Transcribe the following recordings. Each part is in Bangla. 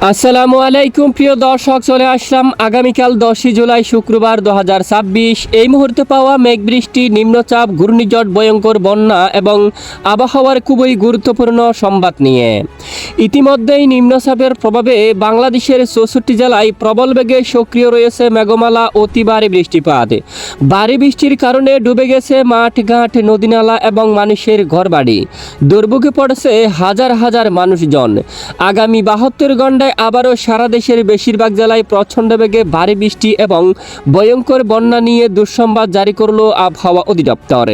আসসালামু আলাইকুম প্রিয় দর্শক, চলে আসলাম আগামীকাল 10 জুলাই শুক্রবার 2026। এই মুহূর্তে পাওয়া মেঘ বৃষ্টি, নিম্নচাপ, ঘূর্ণিঝড়, ভয়ঙ্কর বন্যা এবং আবহাওয়ার খুবই গুরুত্বপূর্ণ সংবাদ নিয়ে। ইতিমধ্যেই নিম্নচাপের প্রভাবে বাংলাদেশের 64 জেলায় প্রবল বেগে সক্রিয় রয়েছে মেঘমালা, অতি ভারী বৃষ্টিপাত। ভারী বৃষ্টির কারণে ডুবে গেছে মাঠঘাট, নদীনালা এবং মানুষের ঘরবাড়ি। দুর্ভোগে পড়েছে হাজার হাজার মানুষজন। আগামী 72 ঘন্টায় আবারও সারা দেশের বেশিরভাগ জেলায় প্রচণ্ড বেগে ভারী বৃষ্টি এবং ভয়ঙ্কর বন্যা নিয়ে দুঃসংবাদ জারি করল আবহাওয়া অধিদপ্তর।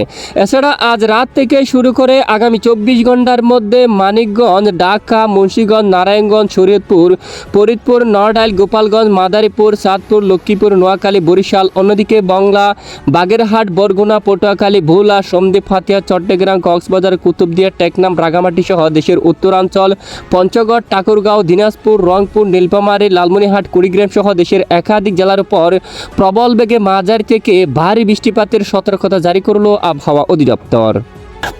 এছাড়া আজ রাত থেকে শুরু করে আগামী 24 ঘন্টার মধ্যে মানিকগঞ্জ, ঢাকা, মুন্সিগঞ্জ, নারায়ণগঞ্জ, শরীয়তপুর, ফরিদপুর, নড়াইল, গোপালগঞ্জ, মাদারীপুর, চাঁদপুর, লক্ষ্মীপুর, নোয়াখালী, বরিশাল, অন্যদিকে বংলা, বাগেরহাট, বরগুনা, পটুয়াখালী, ভোলা, সন্দ্বীপ, হাতিয়া, চট্টগ্রাম, কক্সবাজার, কুতুবদিয়া, টেকনাফ, রাঙামাটি সহ দেশের উত্তরাঞ্চল, পঞ্চগড়, ঠাকুরগাঁও, দিনাজপুর, রংপুর, নীলফামারী, লালমনিরহাট, কুড়িগ্রাম সহ দেশের একাধিক জেলার উপর প্রবল বেগে মাঝারি থেকে ভারী বৃষ্টিপাতের সতর্কতা জারি করল আবহাওয়া অধিদপ্তর।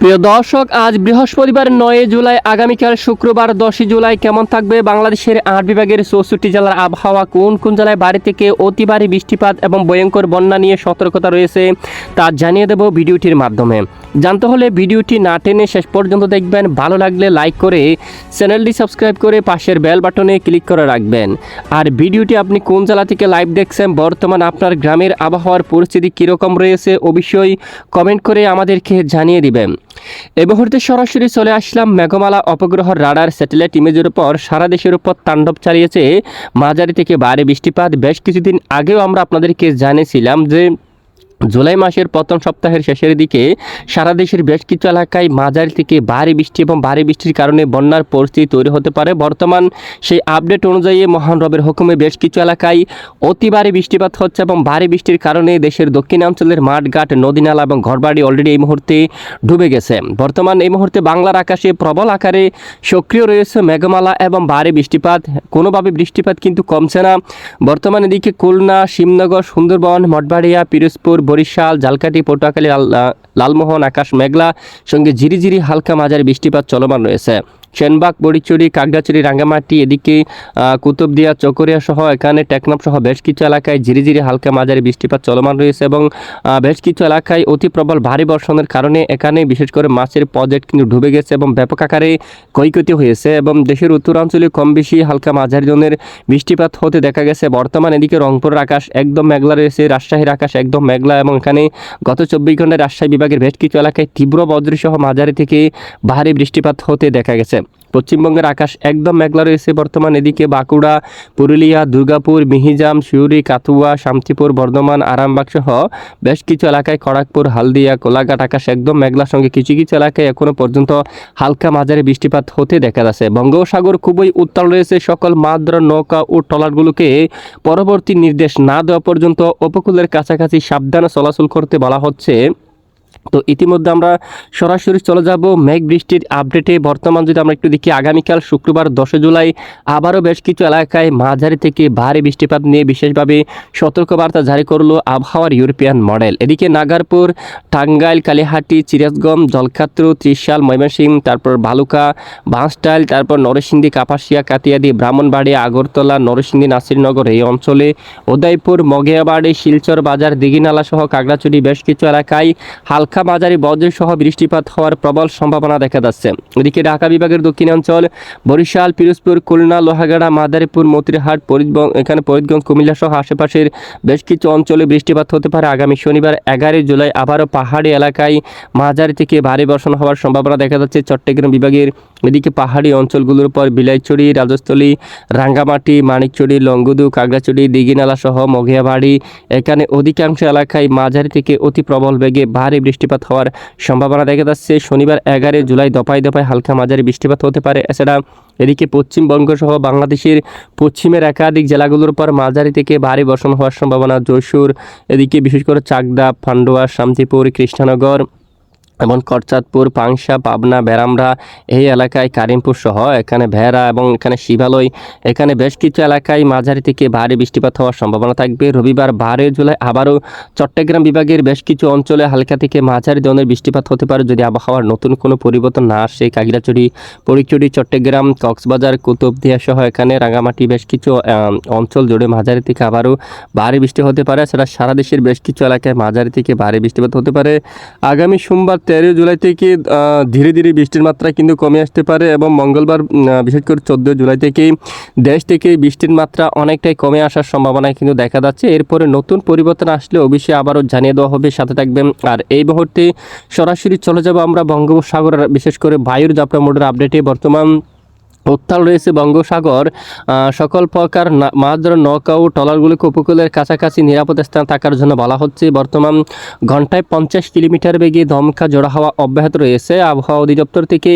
প্রিয় দর্শক, আজ বৃহস্পতিবার 9 জুলাই, আগামীকাল শুক্রবার 10 জুলাই কেমন থাকবে বাংলাদেশের 8 বিভাগের 64 জেলার আবহাওয়া, কোন কোন জেলায় ভারী থেকে অতি ভারী বৃষ্টিপাত এবং ভয়ঙ্কর বন্যা নিয়ে সতর্কতা রয়েছে তা জানিয়ে দেব ভিডিওটির মাধ্যমে। জানতে হলে ভিডিওটি না টেনে শেষ পর্যন্ত দেখবেন। ভালো লাগলে লাইক করে চ্যানেলটি সাবস্ক্রাইব করে পাশের বেল বাটনে ক্লিক করে রাখবেন। আর ভিডিওটি আপনি কোন জেলা থেকে লাইভ দেখছেন, বর্তমান আপনার গ্রামের আবহাওয়ার পরিস্থিতি কীরকম রয়েছে অবশ্যই কমেন্ট করে আমাদেরকে জানিয়ে দিবেন। এই মুহূর্তে সরাসরি চলে আসলাম মেঘমালা উপগ্রহের রাডার স্যাটেলাইট ইমেজের উপর। সারা দেশের উপর তাণ্ডব চালিয়েছে মাঝারি থেকে ভারী বৃষ্টিপাত। বেশ কিছুদিন আগেও আমরা আপনাদেরকে জানিয়েছিলাম যে জুলাই মাসের প্রথম সপ্তাহের শেষের দিকে সারা দেশের বেশ কিছু এলাকায় মাঝারি থেকে ভারী বৃষ্টি এবং ভারী বৃষ্টির কারণে বন্যার পরিস্থিতি তৈরি হতে পারে। বর্তমান সেই আপডেট অনুযায়ী মহান রবের হুকুমে বেশ কিছু এলাকায় অতি ভারী বৃষ্টিপাত হচ্ছে এবং ভারী বৃষ্টির কারণে দেশের দক্ষিণাঞ্চলের মাঠঘাট, নদীনালা এবং ঘরবাড়ি অলরেডি এই মুহূর্তে ডুবে গেছে। বর্তমান এই মুহূর্তে বাংলার আকাশে প্রবল আকারে সক্রিয় রয়েছে মেঘমালা এবং ভারী বৃষ্টিপাত। কোনোভাবে বৃষ্টিপাত কিন্তু কমছে না। বর্তমান এদিকে খুলনা, শিবনগর, সুন্দরবন, মঠবাড়িয়া, পিরোজপুর, বরিশাল, ঝালকাঠি, পটুয়াখালী, লালমোহন আকাশ মেঘলা, সঙ্গে ঝিরিঝিরি হালকা মাঝারি বৃষ্টিপাত চলমান রয়েছে। সেনবাগ, বড়িচুরি, কাকড়াছড়ি, রাঙ্গামাটি, এদিকে কুতুবদিয়া, চকরিয়া সহ এখানে টেকনাফ সহ বেশ কিছু এলাকায় ঝিরিঝিরি হালকা মাঝারি বৃষ্টিপাত চলমান রয়েছে এবং বেশ কিছু এলাকায় অতি প্রবল ভারী বর্ষণের কারণে এখানে বিশেষ করে মাছের প্রজেক্ট কিন্তু ডুবে গেছে এবং ব্যাপক আকারে ক্ষয়ক্ষতি হয়েছে এবং দেশের উত্তরাঞ্চলে কম বেশি হালকা মাঝারি ধরনের বৃষ্টিপাত হতে দেখা গেছে। বর্তমান এদিকে রংপুরের আকাশ একদম মেঘলা রয়েছে, রাজশাহীর আকাশ একদম মেঘলা এবং এখানে গত 24 ঘন্টায় রাজশাহী বিভাগের বেশ কিছু এলাকায় তীব্র বজ্রসহ মাঝারি থেকে ভারী বৃষ্টিপাত হতে দেখা গেছে। পশ্চিমবঙ্গের আকাশ একদম মেঘলা রয়েছে। বর্তমান এদিকে বাঁকুড়া, পুরুলিয়া, দুর্গাপুর, মিহিজাম, সিউড়ি, কাথুয়া, শান্তিপুর, বর্ধমান, আরামবাগ সহ বেশ কিছু এলাকায় খড়গপুর, হালদিয়া, কোলাঘাট আকাশ একদম মেঘলার সঙ্গে কিছু কিছু এলাকায় এখনো পর্যন্ত হালকা মাঝারি বৃষ্টিপাত হতে দেখা যাচ্ছে। বঙ্গোপসাগর খুবই উত্তাল রয়েছে। সকল মাছ ধরার নৌকা ও ট্রলারগুলোকে পরবর্তী নির্দেশ না দেওয়া পর্যন্ত উপকূলের কাছাকাছি সাবধানে চলাচল করতে বলা হচ্ছে। তো ইতিমধ্যে আমরা সরাসরি চলে যাব মেঘ বৃষ্টির আপডেটে। বর্তমান যদি আমরা একটু দেখি, আগামীকাল শুক্রবার 10 জুলাই আবারও বেশ কিছু এলাকায় মাঝারি থেকে ভারী বৃষ্টিপাত নিয়ে বিশেষভাবে সতর্কবার্তা জারি করলো আবহাওয়ার ইউরোপিয়ান মডেল। এদিকে নাগারপুর, টাঙ্গাইল, কালিহাটি, চিরাজগঞ্জ, জলখাত্রু, ত্রিশাল, ময়মনসিংহ, তারপর ভালুকা, বাঁশটাইল, তারপর নরসিংদী, কাপাসিয়া, কাতিয়াদি, ব্রাহ্মণবাড়িয়া, আগরতলা, নরসিংদী, নাসিরনগর এই অঞ্চলে, উদয়পুর, মগিয়াবাড়ি, শিলচর বাজার, দিঘিনালা সহ কাকড়াছড়ি বেশ কিছু এলাকায় হালকা মাঝারি বজ্র সহ বৃষ্টিপাত হওয়ার প্রবল সম্ভাবনা দেখা যাচ্ছে। এদিকে ঢাকা বিভাগের দক্ষিণাঞ্চল, বরিশাল, পিরোজপুর, খুলনা, লোহাগাড়া, মাদারীপুর, মতিরহাট, ফরিদগঞ্জ, কুমিল্লা সহ আশেপাশের বেশ কিছু অঞ্চলে বৃষ্টিপাত হতে পারে। আগামী শনিবার 11 জুলাই আবারও পাহাড়ি এলাকায় মাঝারি থেকে ভারী বর্ষণ হওয়ার সম্ভাবনা দেখা যাচ্ছে চট্টগ্রাম বিভাগের। এদিকে পাহাড়ি অঞ্চলগুলোর উপর বিলাইছড়ি, রাজস্থলী, রাঙ্গামাটি, মানিকচড়ি, লংগুদু, কাকড়াছড়ি, দিঘিনালা সহ মগিয়াবাড়ি এখানে অধিকাংশ এলাকায় মাঝারি থেকে অতি প্রবল বেগে ভারী বৃষ্টিপাত হওয়ার সম্ভাবনা দেখা যাচ্ছে। শনিবার 11 জুলাই দফায় দফায় হালকা মাঝারি বৃষ্টিপাত হতে পারে। এছাড়া এদিকে পশ্চিমবঙ্গ সহ বাংলাদেশের পশ্চিমের একাধিক জেলাগুলোর উপর মাঝারি থেকে ভারী বর্ষণ হওয়ার সম্ভাবনা। যশোর, এদিকে বিশেষ করে চাকদা, পান্ডুয়া, শান্তিপুর, কৃষ্ণনগর, এবং করচাঁদপুর, পাংশা, পাবনা, বেরামরা এই এলাকায় কারিমপুর সহ এখানে ভেড়া এবং এখানে শিবালয় এখানে বেশ কিছু এলাকায় মাঝারি থেকে ভারী বৃষ্টিপাত হওয়ার সম্ভাবনা থাকবে। রবিবার 12 জুলাই আবারও চট্টগ্রাম বিভাগের বেশ কিছু অঞ্চলে হালকা থেকে মাঝারি ধরনের বৃষ্টিপাত হতে পারে যদি আবহাওয়ার নতুন কোনো পরিবর্তন না আসে। খাগড়াছড়ি, ফটিকছড়ি, চট্টগ্রাম, কক্সবাজার, কুতুবদিয়া সহ এখানে রাঙামাটি বেশ কিছু অঞ্চল জুড়ে মাঝারি থেকে আবারও ভারী বৃষ্টি হতে পারে। সেটা সারা দেশের বেশ কিছু এলাকায় মাঝারি থেকে ভারী বৃষ্টিপাত হতে পারে। আগামী সোমবার 13 জুলাই থেকে ধীরে ধীরে বৃষ্টির মাত্রা কিন্তু কমে আসতে পারে এবং মঙ্গলবার বিশেষ করে 14 জুলাই থেকেই দেশ থেকে বৃষ্টির মাত্রা অনেকটাই কমে আসার সম্ভাবনা কিন্তু দেখা যাচ্ছে। এরপরে নতুন পরিবর্তন আসলে অবশ্যই আবারও জানিয়ে দেওয়া হবে, সাথে থাকবেন। আর এই মুহূর্তে সরাসরি চলে যাব আমরা বঙ্গোপসাগরের বিশেষ করে বায়ুর জাপটা মোডের আপডেটে। বর্তমান উত্তাল রয়েছে বঙ্গোপসাগর। সকল প্রকার মাছ ধরার নৌকা ও ট্রলারগুলিকে উপকূলের কাছাকাছি নিরাপদ স্থানে থাকার জন্য বলা হচ্ছে। বর্তমান ঘন্টায় 50 কিলোমিটার বেগে দমকা ঝোড়ো হাওয়া অব্যাহত রয়েছে। আবহাওয়া অধিদপ্তর থেকে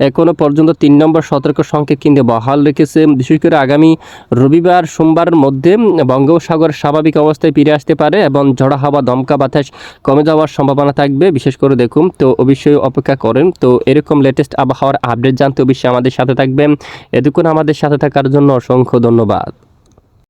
এখনও পর্যন্ত 3 নম্বর সতর্ক সংকেত কিন্তু বহাল রেখেছে। বিশেষ করে আগামী রবিবার সোমবারের মধ্যে বঙ্গোপসাগর স্বাভাবিক অবস্থায় ফিরে আসতে পারে এবং ঝোড়ো হাওয়া দমকা বাতাস কমে যাওয়ার সম্ভাবনা থাকবে। বিশেষ করে দেখুন, তো অবশ্যই অপেক্ষা করেন। তো এরকম লেটেস্ট আবহাওয়ার আপডেট জানতে অবশ্যই আমাদের সাথে থাকবেন। এতক্ষণ আমাদের সাথে থাকার জন্য অসংখ্য ধন্যবাদ।